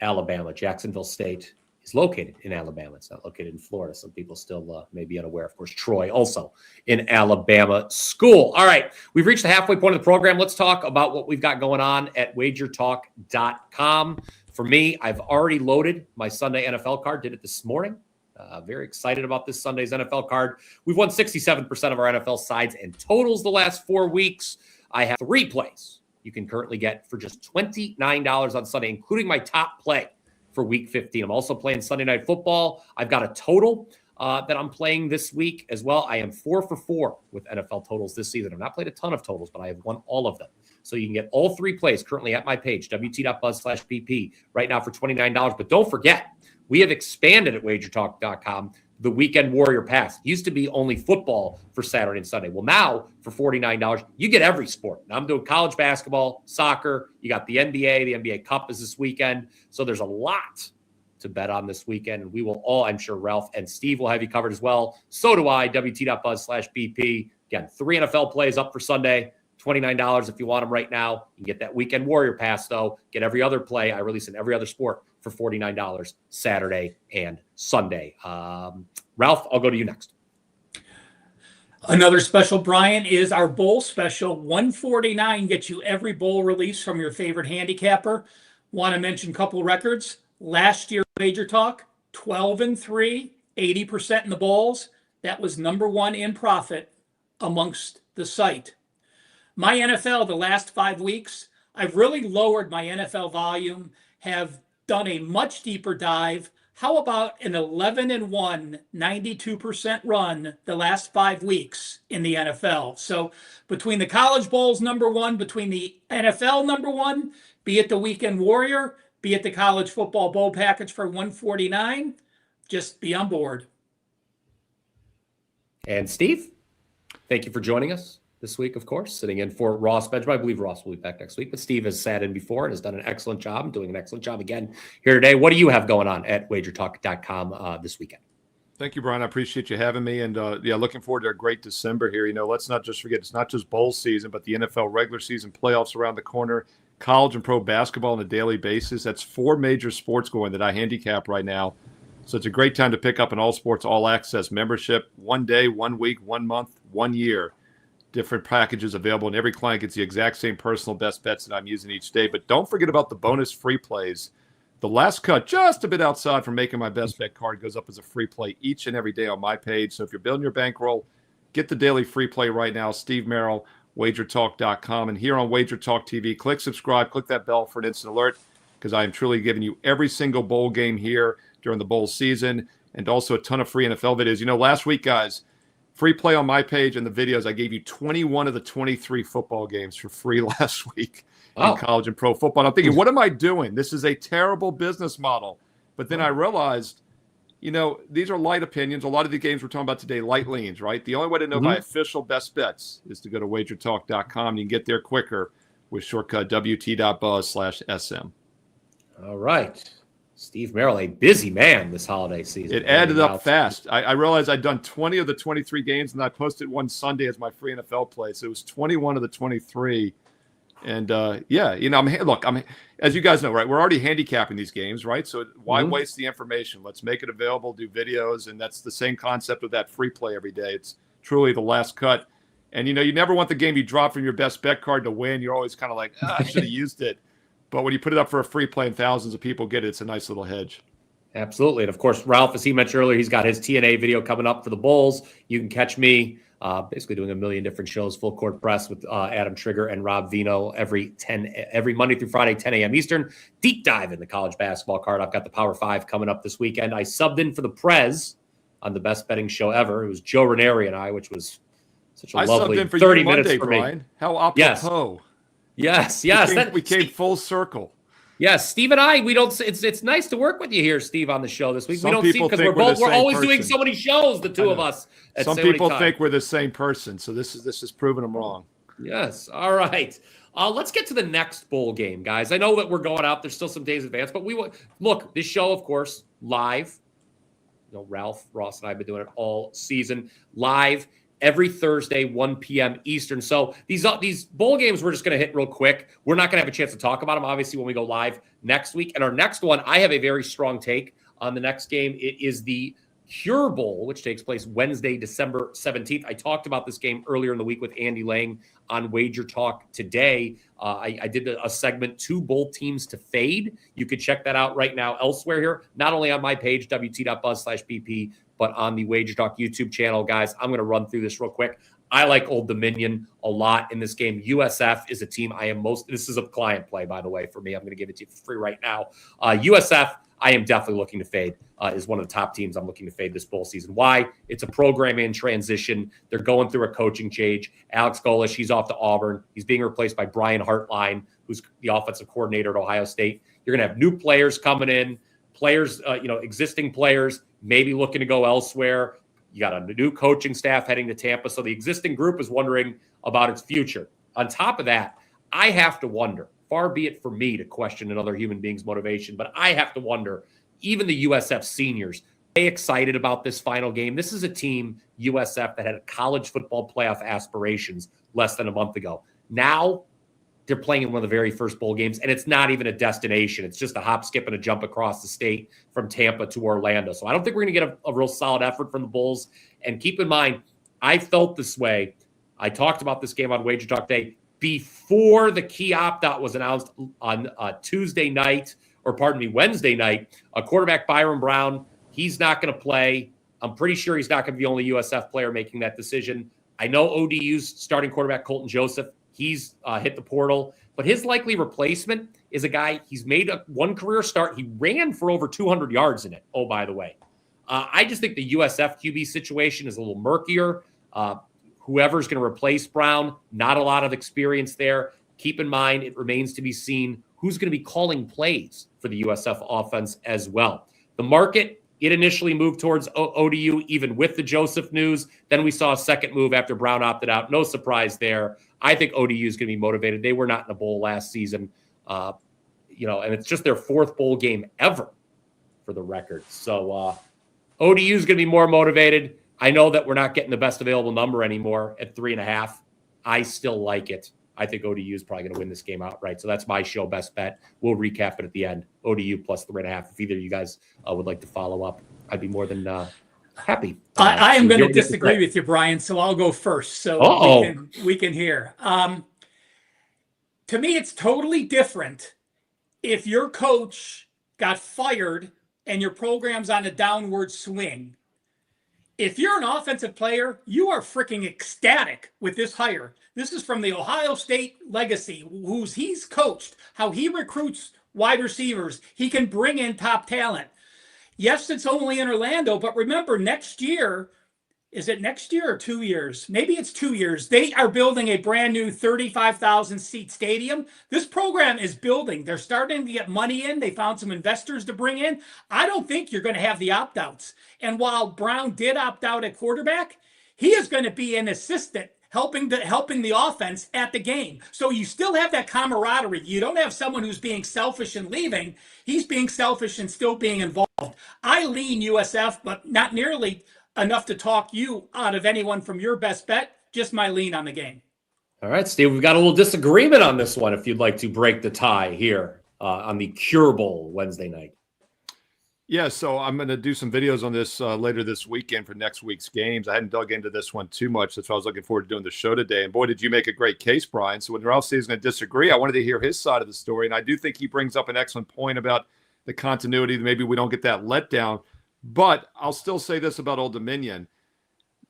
Alabama. Jacksonville State is located in Alabama. It's not located in Florida. Some people still may be unaware. Of course, Troy also in Alabama school. All right, we've reached the halfway point of the program. Let's talk about what we've got going on at WagerTalk.com. For me, I've already loaded my Sunday NFL card. Did it this morning. Very excited about this Sunday's NFL card. We've won 67% of our NFL sides and totals the last 4 weeks. I have 3 plays you can currently get for just $29 on Sunday, including my top play for week 15. I'm also playing Sunday Night Football. I've got a total that I'm playing this week as well. I am 4 for 4 with NFL totals this season. I've not played a ton of totals, but I have won all of them. So you can get all 3 plays currently at my page, wt.buzz/pp, right now for $29. But don't forget, we have expanded at WagerTalk.com the Weekend Warrior Pass. It used to be only football for Saturday and Sunday. Well, now for $49, you get every sport. Now I'm doing college basketball, soccer. You got the NBA. The NBA Cup is this weekend. So there's a lot to bet on this weekend. And we will all, I'm sure Ralph and Steve will have you covered as well. So do I, wt.buzz/BP. Again, 3 NFL plays up for Sunday. $29 if you want them right now. You can get that Weekend Warrior Pass, though. Get every other play I release in every other sport for $49 Saturday and Sunday. Ralph, I'll go to you next. Another special, Brian, is our bowl special. $149 gets you every bowl release from your favorite handicapper. Want to mention a couple records. Last year, Wager Talk, 12-3, 80% in the bowls. That was number 1 in profit amongst the site. My NFL, the last 5 weeks, I've really lowered my NFL volume, have done a much deeper dive. How about an 11-1, 92% run the last 5 weeks in the NFL? So between the college bowls number 1, between the NFL number 1, be it the Weekend Warrior, be it the college football bowl package for $149, just be on board. And Steve, thank you for joining us this week, of course, sitting in for Ross Benjamin. I believe Ross will be back next week, but Steve has sat in before and has done an excellent job, doing an excellent job again here today. What do you have going on at WagerTalk.com this weekend? Thank you, Brian. I appreciate you having me. And looking forward to a great December here. Let's not just forget, it's not just bowl season, but the NFL regular season playoffs around the corner, college and pro basketball on a daily basis. That's 4 major sports going that I handicap right now. So it's a great time to pick up an all sports, all access membership. 1 day, 1 week, 1 month, 1 year. Different packages available, and every client gets the exact same personal best bets that I'm using each day. But don't forget about the bonus free plays. The last cut, just a bit outside from making my best bet card, goes up as a free play each and every day on my page. So if you're building your bankroll, get the daily free play right now. Steve Merril, WagerTalk.com. And here on WagerTalk TV, click subscribe, click that bell for an instant alert, because I am truly giving you every single bowl game here during the bowl season, and also a ton of free NFL videos. Last week, guys, free play on my page and the videos, I gave you 21 of the 23 football games for free last week in college and pro football. And I'm thinking, what am I doing? This is a terrible business model. But then I realized, these are light opinions. A lot of the games we're talking about today, light leans, right? The only way to know my official best bets is to go to WagerTalk.com. You can get there quicker with shortcut wt.buzz/SM. All right. Steve Merril, a busy man this holiday season. It added up fast. I realized I'd done 20 of the 23 games, and I posted one Sunday as my free NFL play. So it was 21 of the 23. And, I'm as you guys know, right, we're already handicapping these games, right? So why waste the information? Let's make it available, do videos, and that's the same concept of that free play every day. It's truly the last cut. And, you never want the game you drop from your best bet card to win. You're always kind of like, I should have used it. But when you put it up for a free play and thousands of people get it, it's a nice little hedge. Absolutely. And of course, Ralph, as he mentioned earlier, he's got his TNA video coming up for the Bulls. You can catch me basically doing a million different shows, Full Court Press with Adam Trigger and Rob Vino every Monday through Friday, 10 a.m. Eastern. Deep dive in the college basketball card. I've got the Power 5 coming up this weekend. I subbed in for the Prez on the best betting show ever. It was Joe Ranieri and I, which was such a lovely 30 minutes for Brian. me. How apropos. Yes. We came full circle. Yes, Steve and I, we don't. It's nice to work with you here, Steve, on the show this week. Some we don't see because we're always doing so many shows, the two of us. Some people think we're the same person, so this is proving them wrong. Yes. All right. Let's get to the next bowl game, guys. I know that we're going out. There's still some days in advance, but look. This show, of course, live. Ralph, Ross, and I have been doing it all season live. Every Thursday, 1 p.m. Eastern. So these bowl games we're just going to hit real quick. We're not going to have a chance to talk about them, obviously, when we go live next week. And our next one, I have a very strong take on the next game. It is the Cure Bowl, which takes place Wednesday, December 17th. I talked about this game earlier in the week with Andy Lang on WagerTalk today. I did a segment, 2 bowl teams to fade. You could check that out right now elsewhere here, not only on my page, wt.buzz/BP, but on the WagerTalk YouTube channel. Guys, I'm going to run through this real quick. I like Old Dominion a lot in this game. USF is a team I am this is a client play, by the way, for me. I'm going to give it to you for free right now. USF, I am definitely looking to fade, is one of the top teams I'm looking to fade this bowl season. Why? It's a program in transition. They're going through a coaching change. Alex Golish, he's off to Auburn. He's being replaced by Brian Hartline, who's the offensive coordinator at Ohio State. You're going to have new players coming in, existing players, maybe looking to go elsewhere. You got a new coaching staff heading to Tampa. So the existing group is wondering about its future. On top of that, I have to wonder, far be it for me to question another human being's motivation, but I have to wonder, even the USF seniors, are they excited about this final game? This is a team, USF, that had college football playoff aspirations less than a month ago. Now they're playing in one of the very first bowl games, and it's not even a destination. It's just a hop, skip, and a jump across the state from Tampa to Orlando. So I don't think we're going to get a real solid effort from the Bulls. And keep in mind, I felt this way. I talked about this game on WagerTalk Day before the key opt-out was announced on Wednesday night. Quarterback Byron Brown, he's not going to play. I'm pretty sure he's not going to be the only USF player making that decision. I know ODU's starting quarterback Colton Joseph, he's hit the portal, but his likely replacement is a guy, he's made one career start. He ran for over 200 yards in it. Oh, by the way, I just think the USF QB situation is a little murkier. Whoever's going to replace Brown, not a lot of experience there. Keep in mind, it remains to be seen who's going to be calling plays for the USF offense as well. The market, it initially moved towards ODU, even with the Joseph news. Then we saw a second move after Brown opted out. No surprise there. I think ODU is going to be motivated. They were not in a bowl last season, and it's just their 4th bowl game ever, for the record. So ODU is going to be more motivated. I know that we're not getting the best available number anymore at 3.5. I still like it. I think ODU is probably going to win this game outright. So that's my show best bet. We'll recap it at the end. ODU plus 3.5. If either of you guys would like to follow up, I'd be more than happy. I am going to disagree with you, Brian, so I'll go first so we can hear. To me, it's totally different if your coach got fired and your program's on a downward swing. If you're an offensive player, you are freaking ecstatic with this hire. This is from the Ohio State legacy, he's coached, how he recruits wide receivers. He can bring in top talent. Yes, it's only in Orlando, but remember, next year, is it next year or 2 years? Maybe it's 2 years. They are building a brand new 35,000 seat stadium. This program is building. They're starting to get money in. They found some investors to bring in. I don't think you're going to have the opt-outs. And while Brown did opt out at quarterback, he is going to be an assistant helping the offense at the game. So you still have that camaraderie. You don't have someone who's being selfish and leaving. He's being selfish and still being involved. I lean USF, but not nearly enough to talk you out of anyone from your best bet. Just my lean on the game. All right, Steve, we've got a little disagreement on this one if you'd like to break the tie here on the Cure Bowl Wednesday night. Yeah, so I'm going to do some videos on this later this weekend for next week's games. I hadn't dug into this one too much. That's why I was looking forward to doing the show today. And boy, did you make a great case, Brian. So when Ralph says he's going to disagree, I wanted to hear his side of the story. And I do think he brings up an excellent point about the continuity. Maybe we don't get that letdown. But I'll still say this about Old Dominion.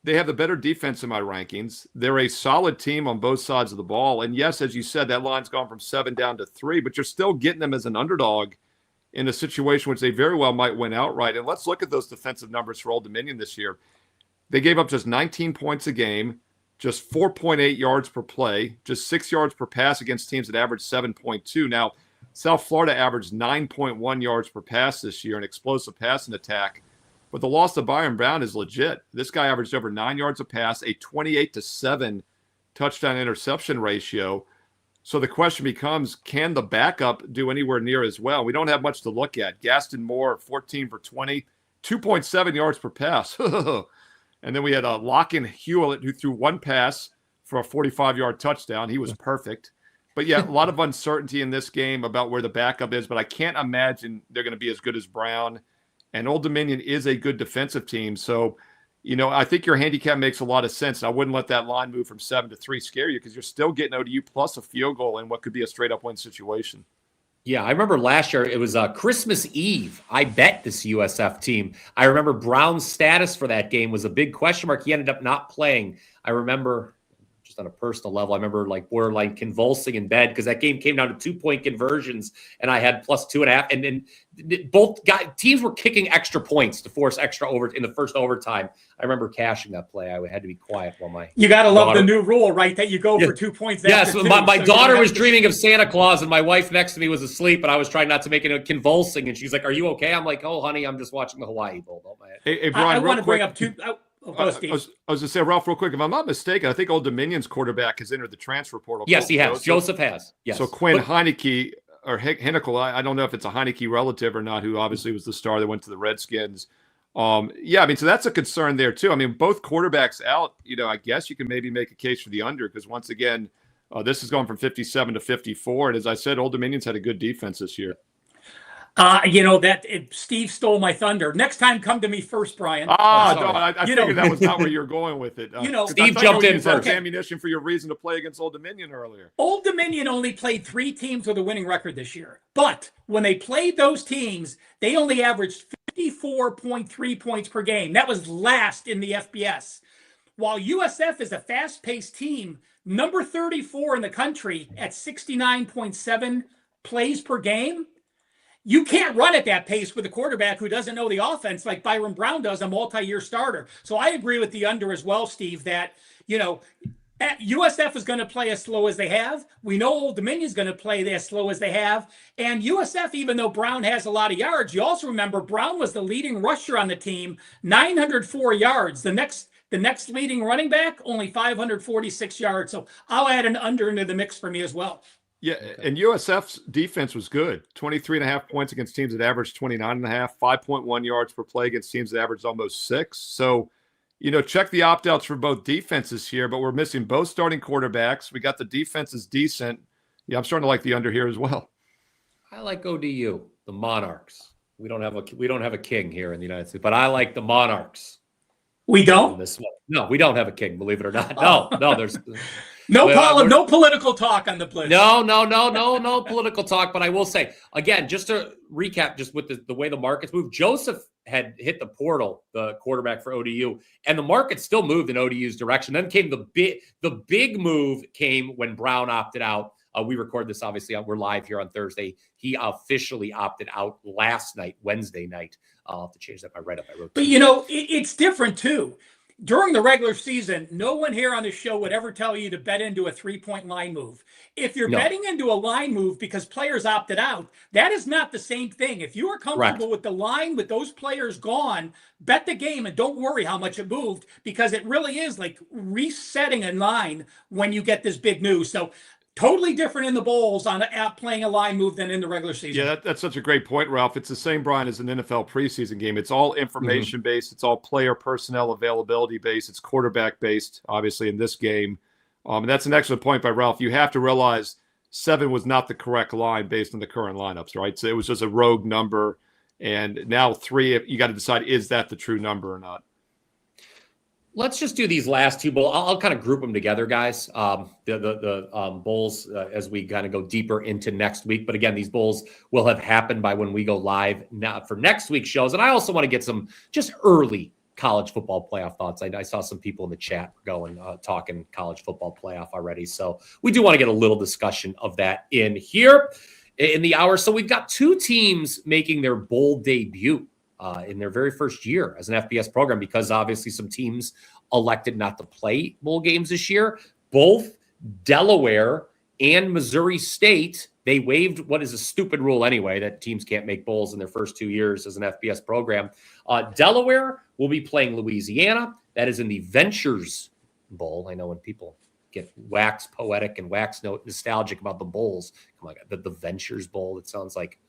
They have the better defense in my rankings. They're a solid team on both sides of the ball. And yes, as you said, that line's gone from 7 down to 3, but you're still getting them as an underdog in a situation which they very well might win outright. And let's look at those defensive numbers for Old Dominion this year. They gave up just 19 points a game, just 4.8 yards per play, just 6 yards per pass against teams that average 7.2. Now, South Florida averaged 9.1 yards per pass this year, an explosive passing attack. But the loss of Byron Brown is legit. This guy averaged over 9 yards a pass, a 28-7 touchdown interception ratio. So the question becomes, can the backup do anywhere near as well? We don't have much to look at. Gaston Moore, 14 for 20, 2.7 yards per pass. And then we had Locken Hewlett, who threw one pass for a 45-yard touchdown. He was perfect. But, yeah, a lot of uncertainty in this game about where the backup is. But I can't imagine they're going to be as good as Brown. And Old Dominion is a good defensive team. So, I think your handicap makes a lot of sense. I wouldn't let that line move from 7 to 3 scare you because you're still getting ODU plus a field goal in what could be a straight-up win situation. Yeah, I remember last year it was Christmas Eve. I bet this USF team. I remember Brown's status for that game was a big question mark. He ended up not playing. I remember just on a personal level, I remember borderline convulsing in bed because that game came down to 2-point conversions and I had plus 2.5. And then both teams were kicking extra points to force extra over in the first overtime. I remember cashing that play. I had to be quiet while you got to love the new rule, right? That you go for 2 points. Yes, my daughter was dreaming of Santa Claus and my wife next to me was asleep and I was trying not to make it convulsing. And she's like, "Are you okay?" I'm like, "Oh, honey, I'm just watching the Hawaii Bowl." Hey, Brian, I want to bring up two. I was going to say, Ralph, real quick, if I'm not mistaken, I think Old Dominion's quarterback has entered the transfer portal. Yes, he has. Joseph has. Yes. So Quinn Heineke, or Hinnkel, I don't know if it's a Heineke relative or not, who obviously was the star that went to the Redskins. So that's a concern there, too. I mean, both quarterbacks out, I guess you can maybe make a case for the under because, once again, this has gone from 57 to 54. And as I said, Old Dominion's had a good defense this year. Steve stole my thunder. Next time, come to me first, Brian. I figured that was not where you're going with it. Steve jumped in first. Ammunition for your reason to play against Old Dominion earlier. Old Dominion only played 3 teams with a winning record this year. But when they played those teams, they only averaged 54.3 points per game. That was last in the FBS. While USF is a fast-paced team, number 34 in the country at 69.7 plays per game, you can't run at that pace with a quarterback who doesn't know the offense like Byron Brown does, a multi-year starter. So I agree with the under as well, Steve, that, USF is going to play as slow as they have. We know Old Dominion is going to play as slow as they have. And USF, even though Brown has a lot of yards, you also remember Brown was the leading rusher on the team, 904 yards. The next leading running back, only 546 yards. So I'll add an under into the mix for me as well. Yeah, and USF's defense was good. 23.5 points against teams that averaged 29.5, 5.1 yards per play against teams that averaged almost 6. So, check the opt-outs for both defenses here, but we're missing both starting quarterbacks. We got the defenses decent. Yeah, I'm starting to like the under here as well. I like ODU, the Monarchs. We don't have a king here in the United States, but I like the Monarchs. We don't? No, we don't have a king, believe it or not. No, there's no political talk on the Blitz. No political talk. But I will say, again, just to recap, just with the way the markets move, Joseph had hit the portal, the quarterback for ODU, and the market still moved in ODU's direction. Then came the big move came when Brown opted out. We record this, obviously, we're live here on Thursday. He officially opted out last night, Wednesday night. I'll have to change that by write-up. But, it's different, too. During the regular season, no one here on the show would ever tell you to bet into a 3-point line move. If you're betting into a line move because players opted out, that is not the same thing. If you are comfortable with the line with those players gone, bet the game and don't worry how much it moved because it really is like resetting a line when you get this big news. So totally different in the bowls on playing a line move than in the regular season. Yeah, that's such a great point, Ralph. It's the same, Brian, as an NFL preseason game. It's all information-based. It's all player personnel availability-based. It's quarterback-based, obviously, in this game. And that's an excellent point by Ralph. You have to realize 7 was not the correct line based on the current lineups, right? So it was just a rogue number. And now 3, you got to decide, is that the true number or not? Let's just do these last two bowls. I'll kind of group them together, guys. The bowls as we kind of go deeper into next week. But again, these bowls will have happened by when we go live now for next week's shows. And I also want to get some just early college football playoff thoughts. I saw some people in the chat going talking college football playoff already. So we do want to get a little discussion of that in here in the hour. So we've got two teams making their bowl debut in their very first year as an FBS program, because obviously some teams elected not to play bowl games this year. Both Delaware and Missouri State, they waived what is a stupid rule anyway, that teams can't make bowls in their first 2 years as an FBS program. Delaware will be playing Louisiana. That is in the Ventures Bowl. I know when people get wax poetic and wax nostalgic about the bowls, come on, the Ventures Bowl, it sounds like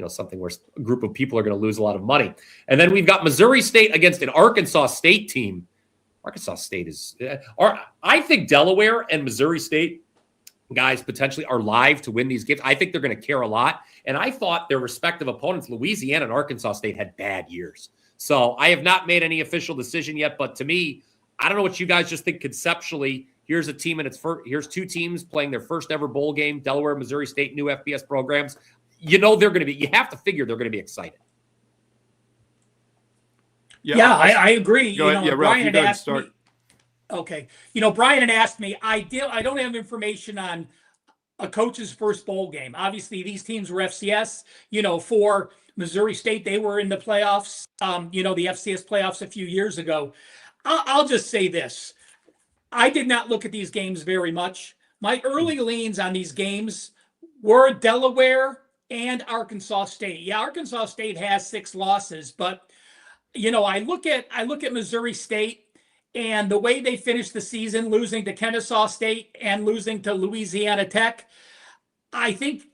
something where a group of people are going to lose a lot of money. And then we've got Missouri State against an Arkansas State team. Arkansas State is, I think Delaware and Missouri State guys potentially are live to win these games. I think they're going to care a lot. And I thought their respective opponents, Louisiana and Arkansas State, had bad years. So I have not made any official decision yet. But to me, I don't know what you guys just think conceptually. Here's a team and here's two teams playing their first ever bowl game, Delaware, Missouri State, new FBS programs. They're going to be, you have to figure they're going to be excited. Yeah, I agree. Ralph, Brian had asked start. me. Okay. Brian had asked me, I don't have information on a coach's first bowl game. Obviously, these teams were FCS. For Missouri State, they were in the playoffs, the FCS playoffs a few years ago. I'll just say this. I did not look at these games very much. My early leans on these games were Delaware and Arkansas State. Yeah, Arkansas State has 6 losses, but I look at Missouri State and the way they finished the season, losing to Kennesaw State and losing to Louisiana Tech. I think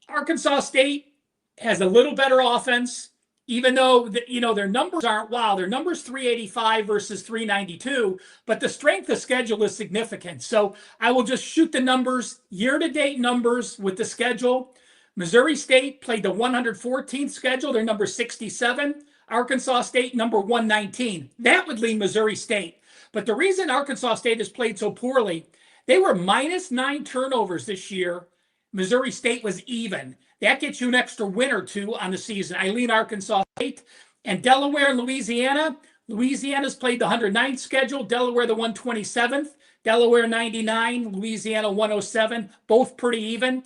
Arkansas State has a little better offense, even though their numbers aren't wow. Their numbers 385 versus 392, but the strength of schedule is significant. So I will just shoot the numbers, year-to-date numbers with the schedule. Missouri State played the 114th schedule. They're number 67. Arkansas State, number 119. That would lean Missouri State. But the reason Arkansas State has played so poorly, they were -9 turnovers this year. Missouri State was even. That gets you an extra win or two on the season. I lean Arkansas State. And Delaware and Louisiana. Louisiana's played the 109th schedule. Delaware the 127th. Delaware 99. Louisiana 107. Both pretty even.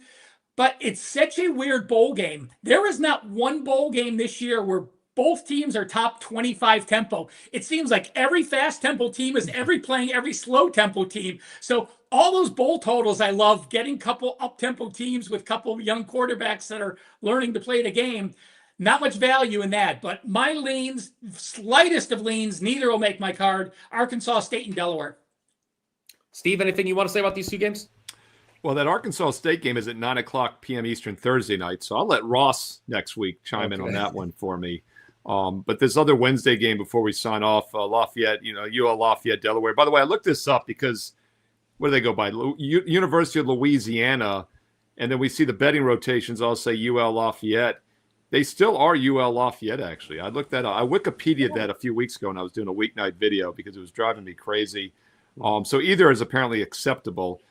But it's such a weird bowl game. There is not one bowl game this year where both teams are top 25 tempo. It seems like every fast tempo team is playing every slow tempo team. So all those bowl totals, I love getting couple up tempo teams with couple young quarterbacks that are learning to play the game. Not much value in that, but my leans, slightest of leans, neither will make my card. Arkansas State and Delaware. Steve, anything you want to say about these two games? Well, that Arkansas State game is at 9:00 p.m. Eastern Thursday night, so I'll let Ross next week chime in on that one for me. But this other Wednesday game before we sign off, Lafayette, UL Lafayette, Delaware. By the way, I looked this up because what do they go by? University of Louisiana, and then we see the betting rotations all say UL Lafayette. They still are UL Lafayette, actually. I looked that up. I Wikipedia'd that a few weeks ago when I was doing a weeknight video because it was driving me crazy. So either is apparently acceptable.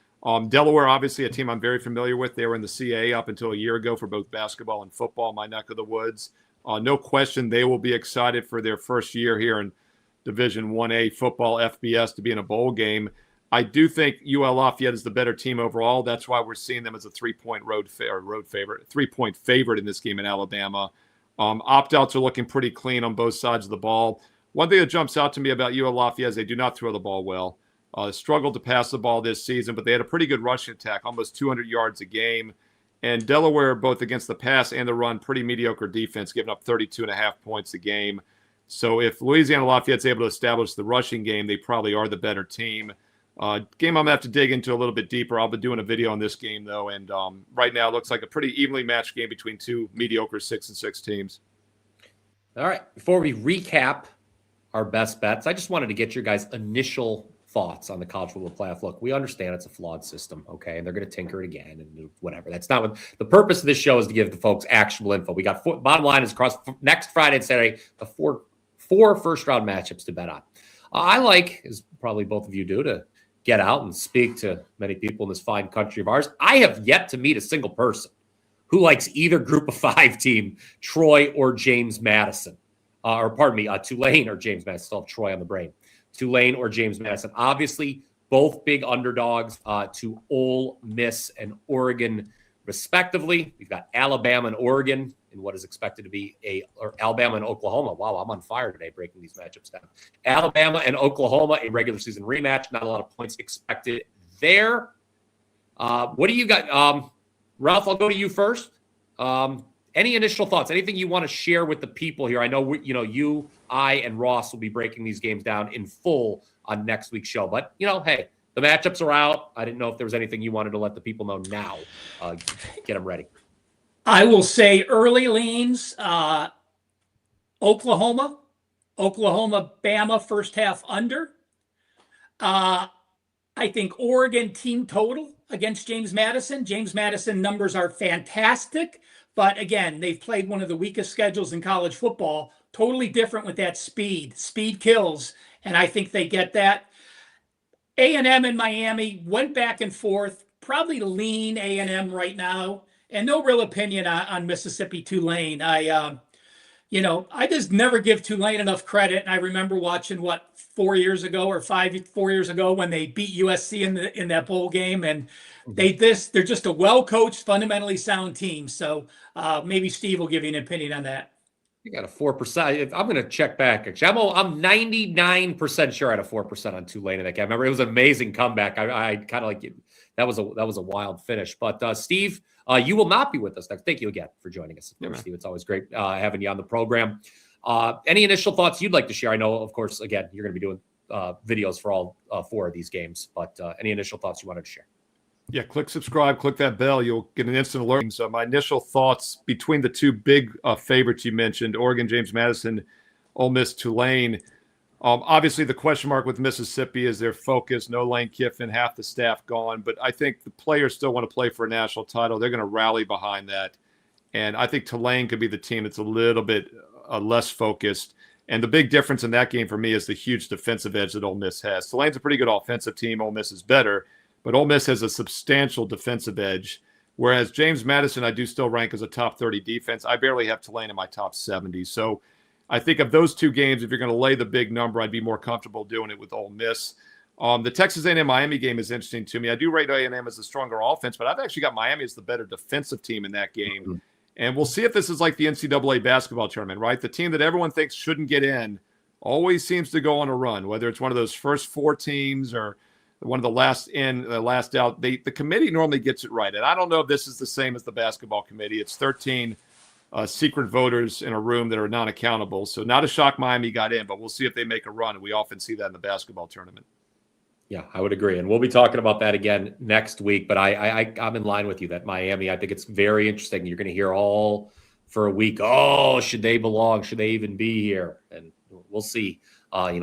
Delaware, obviously, a team I'm very familiar with. They were in the CAA up until a year ago for both basketball and football, my neck of the woods. No question they will be excited for their first year here in Division 1A football FBS to be in a bowl game. I do think UL Lafayette is the better team overall. That's why we're seeing them as a 3-point road favorite, 3-point favorite in this game in Alabama. Opt-outs are looking pretty clean on both sides of the ball. One thing that jumps out to me about UL Lafayette is they do not throw the ball well. Struggled to pass the ball this season, but they had a pretty good rushing attack, almost 200 yards a game. And Delaware, both against the pass and the run, pretty mediocre defense, giving up 32.5 points a game. So if Louisiana Lafayette's able to establish the rushing game, they probably are the better team. Game I'm going to have to dig into a little bit deeper. I'll be doing a video on this game, though. And right now it looks like a pretty evenly matched game between two mediocre 6-6 teams. All right. Before we recap our best bets, I just wanted to get your guys' initial thoughts on the college football playoff. Look, we understand it's a flawed system, okay, and they're going to tinker it again and whatever. That's not what the purpose of this show is, to give the folks actual info. We got bottom line is across next Friday and Saturday the four first round matchups to bet I like, as probably both of you do, to get out and speak to many people in this fine country of ours. I have yet to meet a single person who likes either group of 5 team, Troy or James Madison. Tulane or James Madison. Still have Troy on the brain. Tulane or James Madison. Obviously, both big underdogs to Ole Miss and Oregon, respectively. We've got Alabama and Oregon in what is expected to be Alabama and Oklahoma. Wow, I'm on fire today breaking these matchups down. Alabama and Oklahoma, a regular season rematch. Not a lot of points expected there. What do you got? Ralph, I'll go to you first. Any initial thoughts? Anything you want to share with the people here? I know you, I, and Ross will be breaking these games down in full on next week's show. But hey, the matchups are out. I didn't know if there was anything you wanted to let the people know now. Get them ready. I will say early leans. Oklahoma, Bama first half under. I think Oregon team total against James Madison. James Madison numbers are fantastic. But again, they've played one of the weakest schedules in college football. Totally different with that speed. Speed kills, and I think they get that. A&M and Miami went back and forth. Probably lean A&M right now, and no real opinion on Mississippi Tulane. I just never give Tulane enough credit. And I remember watching 4 years ago when they beat USC in that bowl game, and they're just a well-coached, fundamentally sound team. So maybe Steve will give you an opinion on that. You got a 4%. I'm going to check back. Actually, I'm 99% sure I had a 4% on Tulane in that game. I remember it was an amazing comeback. I kind of like it. That was a wild finish. But Steve, you will not be with us next. Thank you again for joining us, Steve. It's always great having you on the program. Any initial thoughts you'd like to share? I know, of course, again, you're going to be doing videos for all 4 of these games. But any initial thoughts you wanted to share? Yeah, click subscribe, click that bell. You'll get an instant alert. So my initial thoughts between the 2 big favorites you mentioned, Oregon, James Madison, Ole Miss, Tulane. Obviously, the question mark with Mississippi is their focus. No Lane Kiffin, half the staff gone. But I think the players still want to play for a national title. They're going to rally behind that. And I think Tulane could be the team that's a little bit less focused. And the big difference in that game for me is the huge defensive edge that Ole Miss has. Tulane's a pretty good offensive team. Ole Miss is better. But Ole Miss has a substantial defensive edge, whereas James Madison I do still rank as a top 30 defense. I barely have Tulane in my top 70. So I think of those 2 games, if you're going to lay the big number, I'd be more comfortable doing it with Ole Miss. The Texas A&M Miami game is interesting to me. I do rate A&M as the stronger offense, but I've actually got Miami as the better defensive team in that game. Mm-hmm. And we'll see if this is like the NCAA basketball tournament, right? The team that everyone thinks shouldn't get in always seems to go on a run, whether it's one of those first 4 teams or one of the last in, last out. The committee normally gets it right. And I don't know if this is the same as the basketball committee. It's 13 secret voters in a room that are non-accountable. So not a shock Miami got in, but we'll see if they make a run. We often see that in the basketball tournament. Yeah, I would agree. And we'll be talking about that again next week. But I'm in line with you that Miami, I think it's very interesting. You're going to hear all for a week. Oh, should they belong? Should they even be here? And we'll see.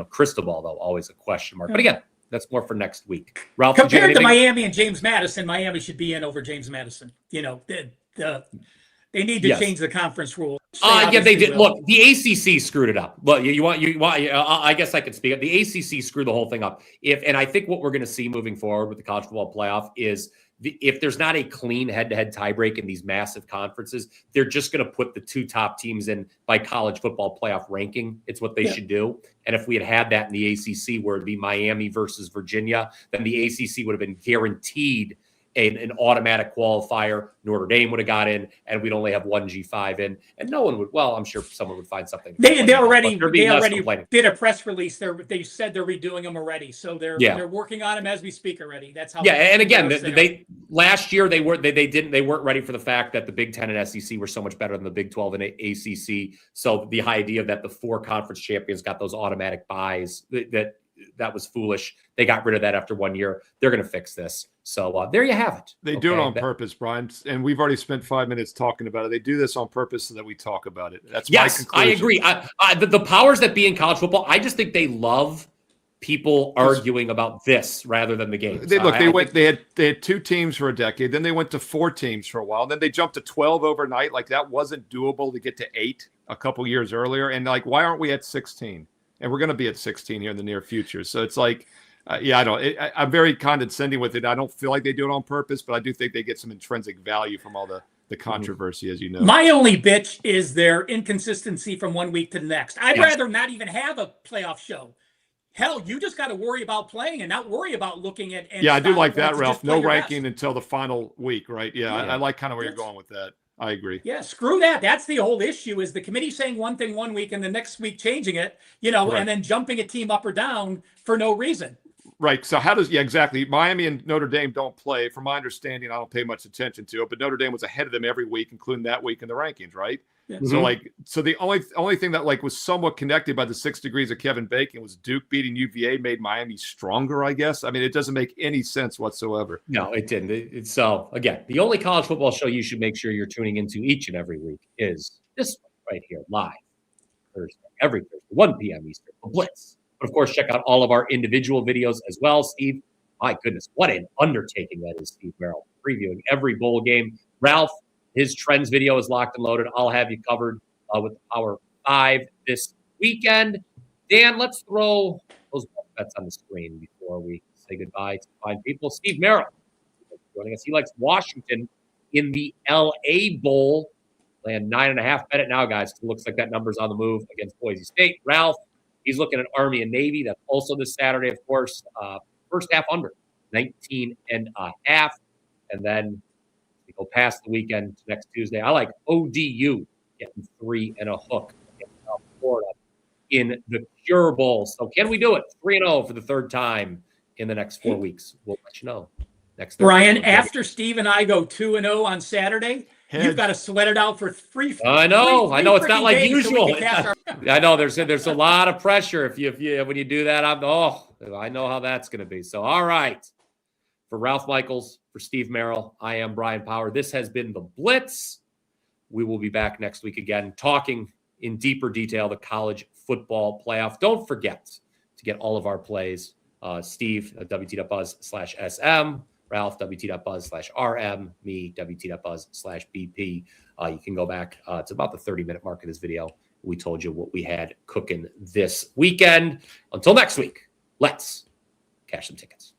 Crystal ball, though, always a question mark. But again, that's more for next week. Ralph, compared to Miami and James Madison, Miami should be in over James Madison. They need to change the conference rule. Yeah, they did. Look, the ACC screwed it up. Look, you want. I guess I could speak. The ACC screwed the whole thing up. And I think what we're going to see moving forward with the college football playoff is if there's not a clean head-to-head tiebreak in these massive conferences, they're just going to put the 2 top teams in by college football playoff ranking. It's what they should do. And if we had that in the ACC, where it'd be Miami versus Virginia, then the ACC would have been guaranteed an automatic qualifier. Notre Dame would have got in, and we'd only have 1 G5 in, and no one would. Well, I'm sure someone would find something. They already did a press release. They said they're redoing them already, so they're working on them as we speak already. That's how. Yeah, and again, they last year they weren't ready for the fact that the Big Ten and SEC were so much better than the Big 12 and ACC. So the idea that the 4 conference champions got those automatic buys that was foolish. They got rid of that after 1 year. They're going to fix this. So there you have it. They do it on purpose, Brian. And we've already spent 5 minutes talking about it. They do this on purpose so that we talk about it. That's my conclusion. I agree. The powers that be in college football, I just think they love people arguing about this rather than the games. They had 2 teams for a decade. Then they went to 4 teams for a while. Then they jumped to 12 overnight. Like that wasn't doable to get to 8 a couple years earlier. And why aren't we at 16? and we're going to be at 16 here in the near future. So it's like, I'm very condescending with it. I don't feel like they do it on purpose, but I do think they get some intrinsic value from all the controversy, as you know. My only bitch is their inconsistency from one week to the next. I'd rather not even have a playoff show. Hell, you just got to worry about playing and not worry about looking at. I do like that, Ralph. No ranking until the final week, right? Yeah. I like kind of where you're going with that. I agree. Yeah, screw that. That's the whole issue, is the committee saying one thing one week and the next week changing it, and then jumping a team up or down for no reason. Right. So how does, exactly. Miami and Notre Dame don't play. From my understanding, I don't pay much attention to it, but Notre Dame was ahead of them every week, including that week in the rankings, right? Yeah. So the only thing that was somewhat connected by the 6 degrees of Kevin Bacon was Duke beating UVA made Miami stronger, I guess. I mean, it doesn't make any sense whatsoever. No, it didn't. So again, the only college football show you should make sure you're tuning into each and every week is this one right here, live every Thursday, 1 p.m. Eastern, the Blitz. But of course, check out all of our individual videos as well. Steve, my goodness, what an undertaking that is, Steve Merril, previewing every bowl game. Ralph, his trends video is locked and loaded. I'll have you covered with the Power 5 this weekend. Dan, let's throw those bets on the screen before we say goodbye to fine people. Steve Merril joining us. He likes Washington in the L.A. Bowl. Laying 9.5. Bet it now, guys. It looks like that number's on the move against Boise State. Ralph, he's looking at Army and Navy. That's also this Saturday, of course. First half under 19.5. And then we go past the weekend to next Tuesday. I like ODU getting 3 and a hook against South Florida in the Cure Bowl. So can we do it? 3-0 for the third time in the next 4 weeks. We'll let you know. Next Brian, after Steve and I go 2-0 on Saturday, you've got to sweat it out for three. I know. It's not like usual. I know there's a lot of pressure if you when you do that. I know how that's going to be. So all right, for Ralph Michaels, for Steve Merril, I am Bryan Power. This has been the Blitz. We will be back next week again, talking in deeper detail the college football playoff. Don't forget to get all of our plays. Steve at WT.Buzz/SM. Ralph, WT.Buzz/RM, me, WT.Buzz/BP. You can go back. It's about the 30-minute mark of this video. We told you what we had cooking this weekend. Until next week, let's cash some tickets.